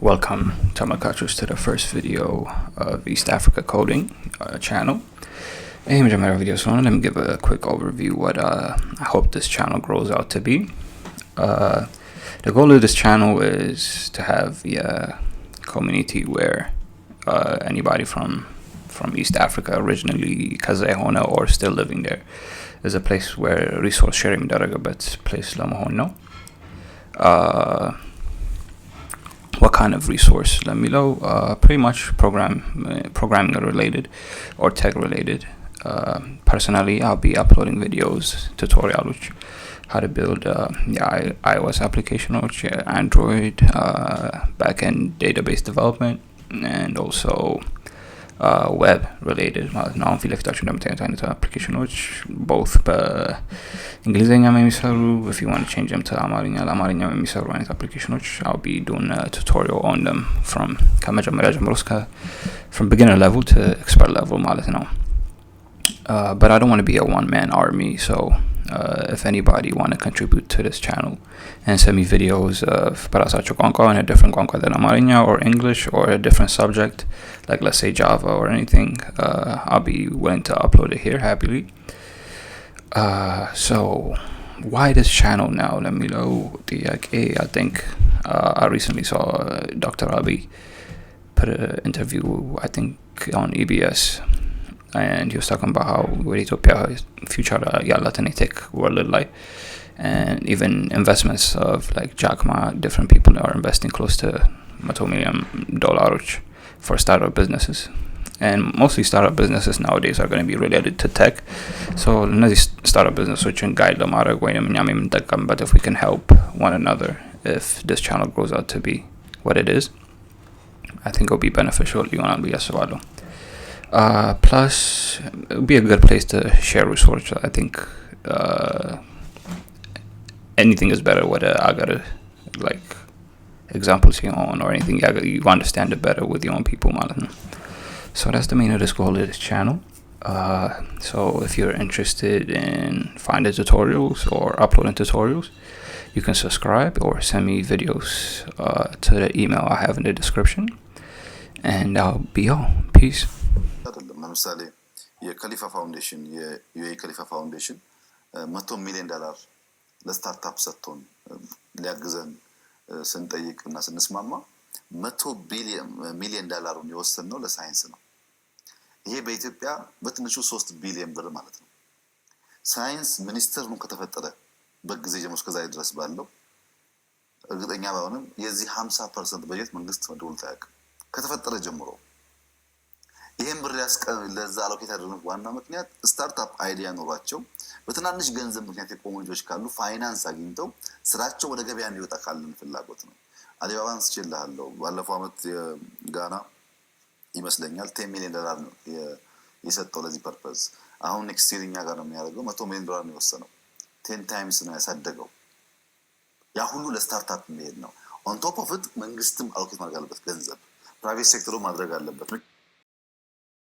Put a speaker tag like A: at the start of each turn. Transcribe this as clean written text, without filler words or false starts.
A: Welcome, Tamakachos, to the first video of East Africa Coding channel. Hey, my video, so let me give a quick overview what I hope this channel grows out to be. The goal of this channel is to have a community where anybody from East Africa, originally Kazahona or still living there, is a place where resource sharing daragabat place lamohono. What kind of resource? Let me know. Pretty much programming related or tech related. Personally, I'll be uploading videos, tutorials, how to build iOS application or Android, backend database development, and also web related. Now I'm feeling like application which both English if you want to change them to Amarinya applications, I'll be doing a tutorial on them from beginner level to expert level but I don't want to be a one-man army, so if anybody want to contribute to this channel and send me videos of Parasacho Konko in a different Konko than Amarinya or English or a different subject, like let's say Java or anything, I'll be willing to upload it here happily. So why this channel now? Let me know. I think I recently saw Dr. Abiy put an interview, I think, on EBS, and he was talking about how with Ethiopia future Latin tech world like, and even investments of like Jack Ma, different people are investing close to $100 million for startup businesses. And mostly startup businesses nowadays are going to be related to tech. So these startup business which can guide them but if we can help one another, if this channel grows out to be what it is, I think it'll be beneficial. Plus it'll be a good place to share resources. I think anything is better with I gotta like examples you on or anything you understand it better with your own people. So that's the main of this goal of this channel. So if you're interested in finding tutorials or uploading tutorials, you can subscribe or send me videos to the email I have in the description. And I'll be all. Peace.
B: ለምሳሌ የካሊፋ ፋውንዴሽን የዩኤ ካሊፋ ፋውንዴሽን $100 ሚሊዮን ለስታርታፕ ሰጥቶን ሊያግዘን ስንጠይቅና ስንስማማ $100 ሚሊዮን የወሰነው ለሳይንስ ነው። ይሄ በኢትዮጵያ በትንሹ 3 ቢሊዮን ብር ማለት ነው። ሳይንስ ሚኒስተር ነው ከተፈጠረ በጊዜ ጀምሮ እስከ ዛሬ ድረስ ባለው እርግጠኛ ባይሆንም የዚህ 50% በጀት መንግስት መድቦ ታያቅ ከተፈጠረ ጀምሮ ይሄን ብር ለዛ አሎኬት ያደረጉት ዋና ምክንያት ስታርታፕ አይዲያ ኖሯቸው በትናንሽ ገንዘብ ምክንያት የቆሙ ልጆች ካሉ ፋይናንስ አግኝተው ስራቸው ወደ ገበያ እንዲወጣ ካለን ፍላጎት ነው። አሊባባን ስችላለሁ ባለፈው አመት ጋና ይመስለኛል $10 ሚሊዮን ነው የሰጠው ለዚህ ፐርፐዝ። አሁን ኔክስት ይር እኛ ጋር ነው የሚያደርገው $100 ሚሊዮን ነው የወሰነው። 10 ታይምስ ነው ያሳደገው። ያ ሁሉ ለስታርታፕ የሚሄድ ነው። ኦን ቶፕ ኦፍ ኢት መንግስትም አሎኬት ማድረግ አለበት ገንዘብ፣ ፕራይቬት ሴክተሩ ማድረግ አለበት።